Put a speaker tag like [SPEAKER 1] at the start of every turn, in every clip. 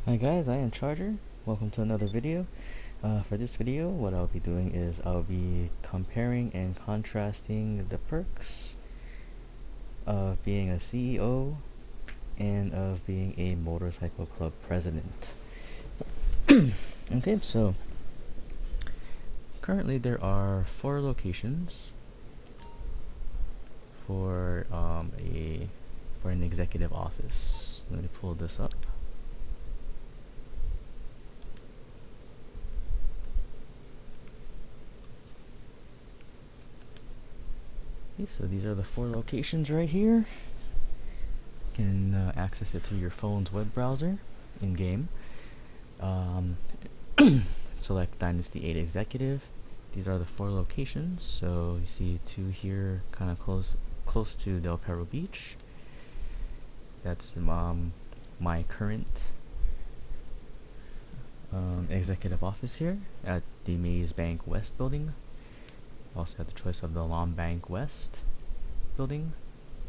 [SPEAKER 1] Hi guys, I am Charger. Welcome to another video. For this video, what I'll be doing is I'll be comparing and contrasting the perks of being a CEO and of being a motorcycle club president. Okay, so currently there are 4 locations for an executive office. Let me pull this up. Okay, so these are the 4 locations right here. You can access it through your phone's web browser in game. Select Dynasty 8 Executive. These are the 4 locations. So you see 2 here, kind of close to Del Perro Beach. That's my current executive office here at the Maze Bank West building. Also had the choice of the Long Bank West building,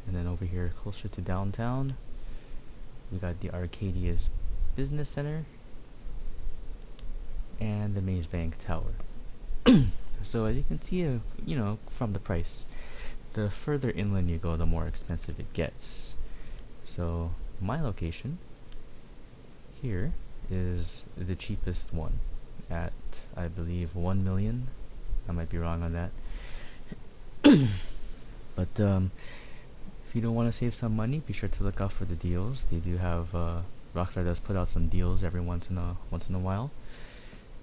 [SPEAKER 1] and then over here closer to downtown we got the Arcadia's Business Center and the Maze Bank Tower. So as you can see, from the price, the further inland you go, the more expensive it gets. So my location here is the cheapest one at, I believe, 1 million. I might be wrong on that. But if you don't want to save some money, be sure to look out for the deals. They do have Rockstar does put out some deals every once in a while.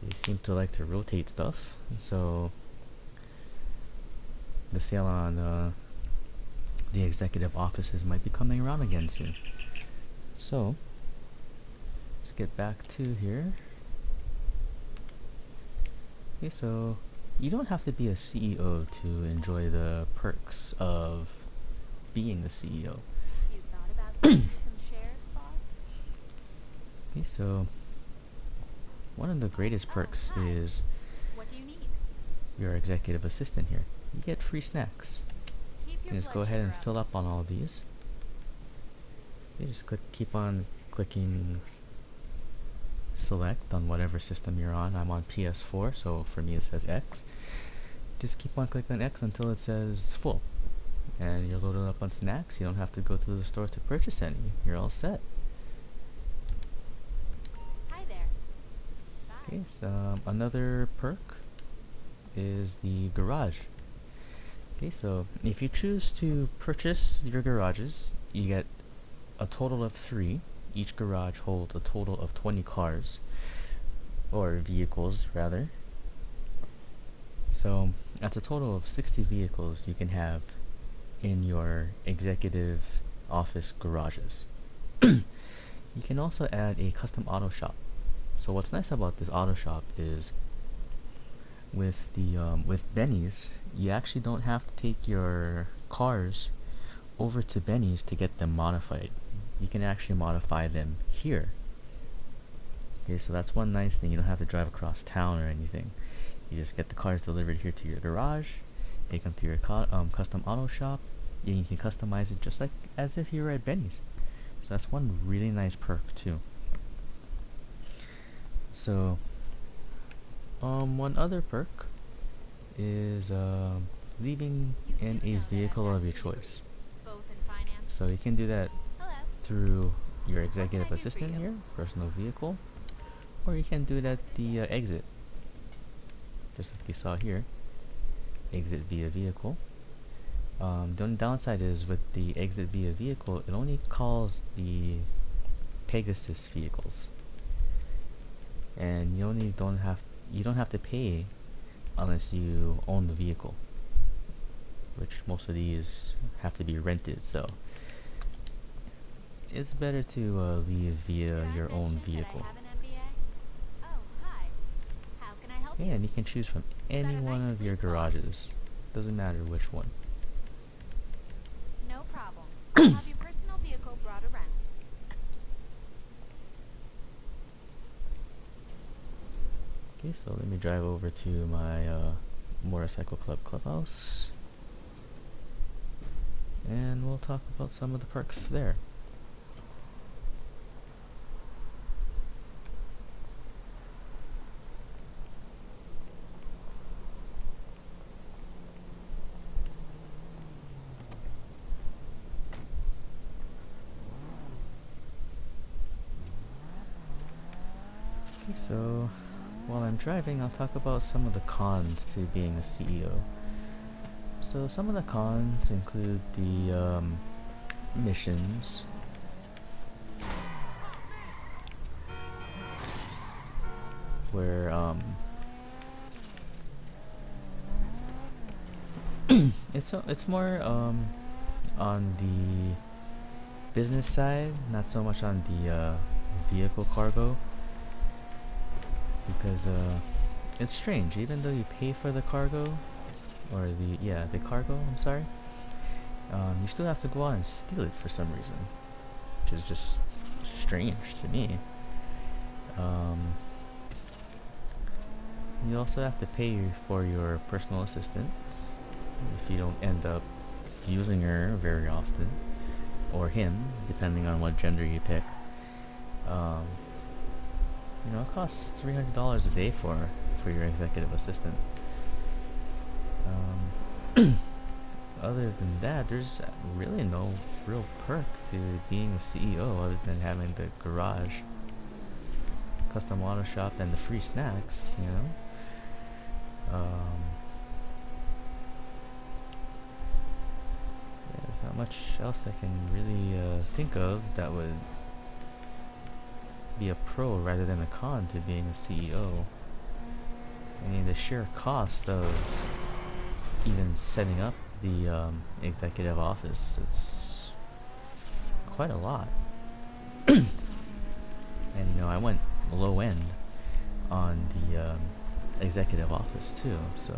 [SPEAKER 1] They seem to like to rotate stuff, so the sale on the executive offices might be coming around again soon. So let's get back to here. Okay, so you don't have to be a CEO to enjoy the perks of being a CEO.
[SPEAKER 2] You thought about getting some shares, boss?
[SPEAKER 1] Okay, so one of the greatest perks
[SPEAKER 2] Hi.
[SPEAKER 1] is
[SPEAKER 2] What do you need?
[SPEAKER 1] your executive assistant here. You get free snacks.
[SPEAKER 2] Keep
[SPEAKER 1] You
[SPEAKER 2] your
[SPEAKER 1] can just
[SPEAKER 2] blood
[SPEAKER 1] go ahead
[SPEAKER 2] sugar
[SPEAKER 1] and
[SPEAKER 2] up.
[SPEAKER 1] fill up on all of these. You just keep on clicking select on whatever system you're on. I'm on PS4, so for me it says X. Just keep on clicking X until it says full. And you're loaded up on snacks. You don't have to go to the store to purchase any. You're all set.
[SPEAKER 2] Hi there. Bye.
[SPEAKER 1] Okay, so another perk is the garage. Okay, so if you choose to purchase your garages, you get a total of 3. Each garage holds a total of 20 cars, or vehicles rather. So that's a total of 60 vehicles you can have in your executive office garages. You can also add a custom auto shop. So what's nice about this auto shop is with Benny's, you actually don't have to take your cars over to Benny's to get them modified. You can actually modify them here. Okay, so that's one nice thing. You don't have to drive across town or anything. You just get the cars delivered here to your garage, take them to your custom auto shop, and you can customize it just like as if you were at Benny's. So that's one really nice perk too. So one other perk is leaving
[SPEAKER 2] You
[SPEAKER 1] in
[SPEAKER 2] do
[SPEAKER 1] a
[SPEAKER 2] know that
[SPEAKER 1] vehicle
[SPEAKER 2] I've
[SPEAKER 1] of
[SPEAKER 2] got
[SPEAKER 1] your
[SPEAKER 2] 2
[SPEAKER 1] choice.
[SPEAKER 2] degrees, both in finance.
[SPEAKER 1] So you can do that
[SPEAKER 2] Hello.
[SPEAKER 1] through your
[SPEAKER 2] What can I
[SPEAKER 1] executive
[SPEAKER 2] do for
[SPEAKER 1] assistant
[SPEAKER 2] you?
[SPEAKER 1] here, personal vehicle, or you can do it at the exit, just like you saw here, exit via vehicle. The only downside is with the exit via vehicle, it only calls the Pegasus vehicles, and you don't have to pay unless you own the vehicle, which most of these have to be rented. So it's better to leave
[SPEAKER 2] Did
[SPEAKER 1] via
[SPEAKER 2] I
[SPEAKER 1] your own
[SPEAKER 2] mention that I
[SPEAKER 1] vehicle.
[SPEAKER 2] have an MBA? Oh, hi. How can I help
[SPEAKER 1] Yeah,
[SPEAKER 2] you?
[SPEAKER 1] and you can choose from
[SPEAKER 2] You got
[SPEAKER 1] any
[SPEAKER 2] a
[SPEAKER 1] one
[SPEAKER 2] nice
[SPEAKER 1] of your
[SPEAKER 2] fleet, boss.
[SPEAKER 1] garages. Doesn't matter which one.
[SPEAKER 2] No problem. I'll have your personal vehicle brought around.
[SPEAKER 1] Okay, so let me drive over to my motorcycle club clubhouse, and we'll talk about some of the perks there. So, while I'm driving, I'll talk about some of the cons to being a CEO. So, some of the cons include the missions, where it's more on the business side, not so much on the vehicle cargo, because it's strange. Even though you pay for the cargo, or the cargo, I'm sorry, you still have to go out and steal it for some reason, which is just strange to me. Um, you also have to pay for your personal assistant if you don't end up using her very often, or him, depending on what gender you pick. Um, it costs $300 a day for your executive assistant. Other than that, there's really no real perk to being a CEO other than having the garage, custom auto shop, and the free snacks. There's not much else I can really think of that would be a pro rather than a con to being a CEO. I mean, the sheer cost of even setting up the executive office, it's quite a lot. And I went low end on the executive office too, so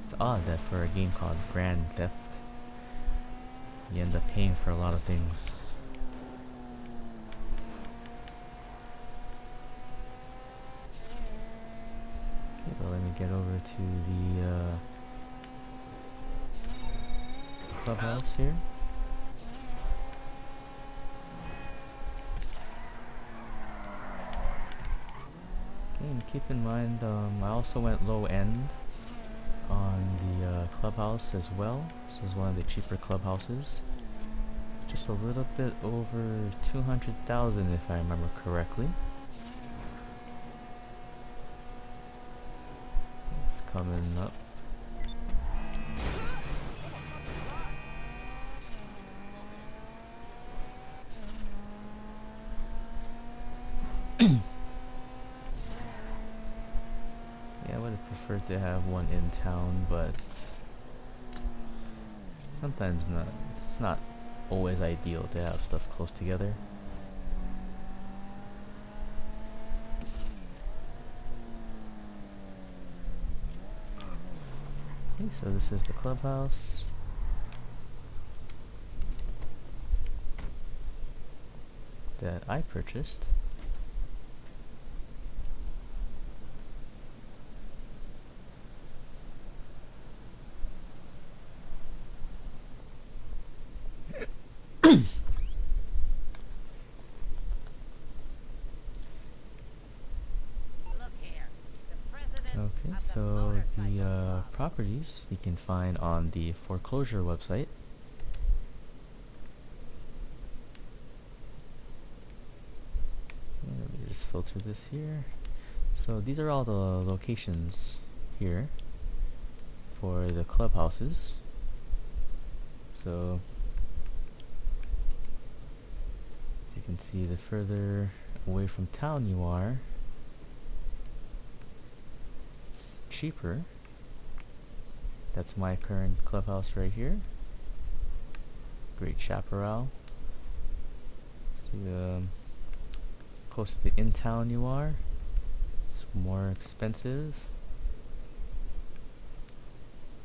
[SPEAKER 1] it's odd that for a game called Grand Theft, you end up paying for a lot of things. Okay, but let me get over to the clubhouse here. Okay, and keep in mind, I also went low end on the clubhouse as well. This is one of the cheaper clubhouses. Just a little bit over 200,000 if I remember correctly. It's coming up. Yeah, I would have preferred to have one in town, but sometimes not. It's not always ideal to have stuff close together. Okay, so this is the clubhouse. That I purchased. Okay, so the properties you can find on the foreclosure website. Let me just filter this here. So these are all the locations here for the clubhouses. So as you can see, the further away from town you are, it's cheaper. That's my current clubhouse right here. Great Chaparral. See, closer to in town you are, it's more expensive.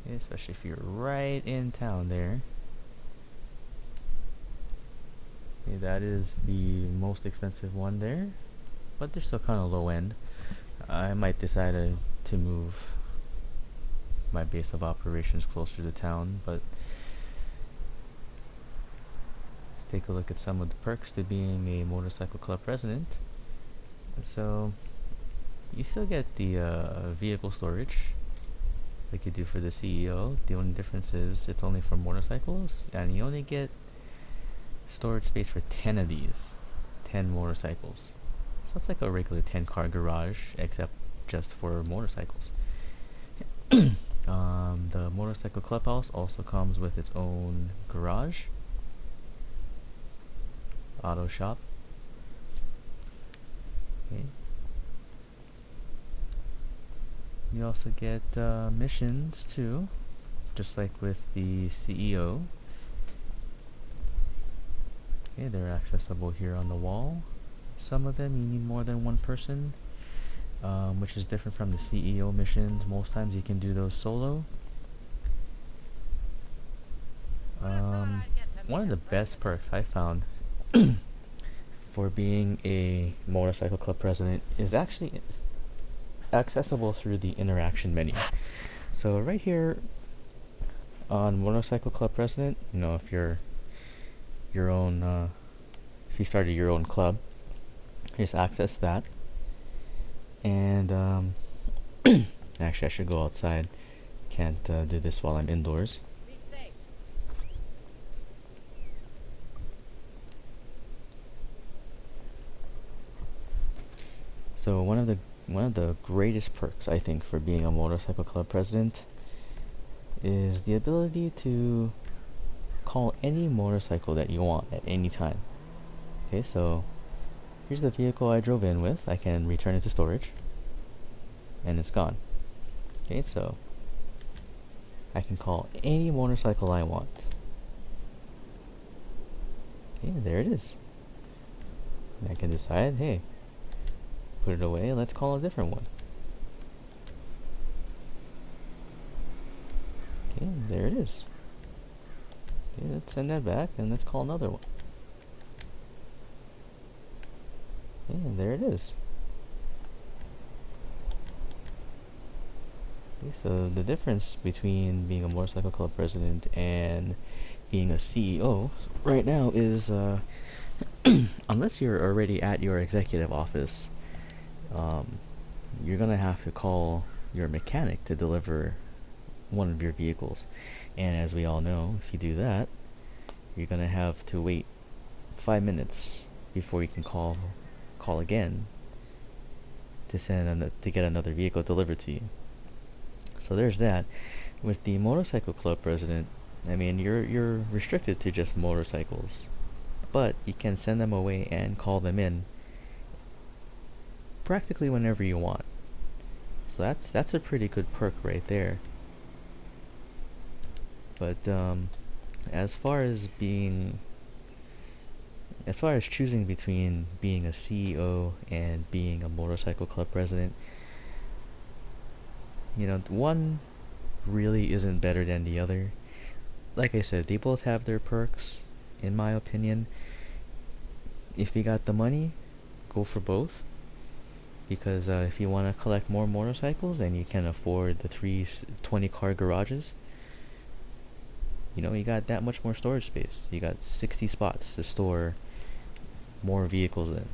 [SPEAKER 1] Yeah, especially if you're right in town there. Okay, that is the most expensive one there, but they're still kind of low end. I might decide to move my base of operations closer to town, but let's take a look at some of the perks to being a motorcycle club president. So you still get the vehicle storage like you do for the CEO. The only difference is it's only for motorcycles, and you only get storage space for 10 of these. 10 motorcycles. So it's like a regular 10 car garage, except just for motorcycles. The motorcycle clubhouse also comes with its own garage, auto shop. Okay. You also get missions too, just like with the CEO. Okay, they're accessible here on the wall. Some of them you need more than one person, which is different from the CEO missions. Most times you can do those solo. One of the best perks I found for being a motorcycle club president is actually accessible through the interaction menu. So right here on motorcycle club president, you know, if you're your own, if you started your own club, just access that. And actually, I should go outside. Can't do this while I'm indoors. So one of the greatest perks I think for being a motorcycle club president is the ability to call any motorcycle that you want at any time. Okay, so here's the vehicle I drove in with. I can return it to storage, and it's gone. Okay, so I can call any motorcycle I want. Okay, there it is. And I can decide, hey, put it away, let's call a different one. Okay, there it is. Okay, let's send that back and let's call another one. Okay, and there it is. Okay, so the difference between being a motorcycle club president and being a CEO right now is unless you're already at your executive office, you're gonna have to call your mechanic to deliver one of your vehicles. And as we all know, if you do that, you're gonna have to wait 5 minutes before you can call again to get another vehicle delivered to you. So there's that. With the motorcycle club president, I mean, you're restricted to just motorcycles, but you can send them away and call them in practically whenever you want. So that's a pretty good perk right there. But as far as choosing between being a CEO and being a motorcycle club president, you know, one really isn't better than the other. Like I said, they both have their perks, in my opinion. If you got the money, go for both. Because if you want to collect more motorcycles and you can afford the 20 car garages, you know, you got that much more storage space. You got 60 spots to store more vehicles in.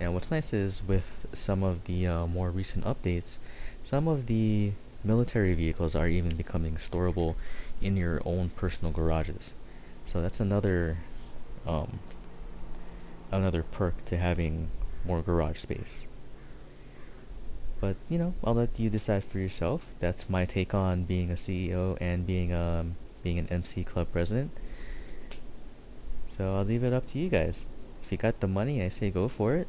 [SPEAKER 1] And what's nice is with some of the more recent updates, some of the military vehicles are even becoming storable in your own personal garages. So that's another perk to having more garage space. But you know, I'll let you decide for yourself. That's my take on being a CEO and being an MC club president. So I'll leave it up to you guys. If you got the money, I say go for it.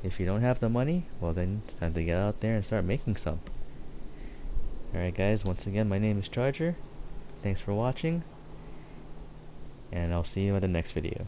[SPEAKER 1] If you don't have the money, well then it's time to get out there and start making some. Alright guys, once again, my name is Charger. Thanks for watching, and I'll see you in the next video.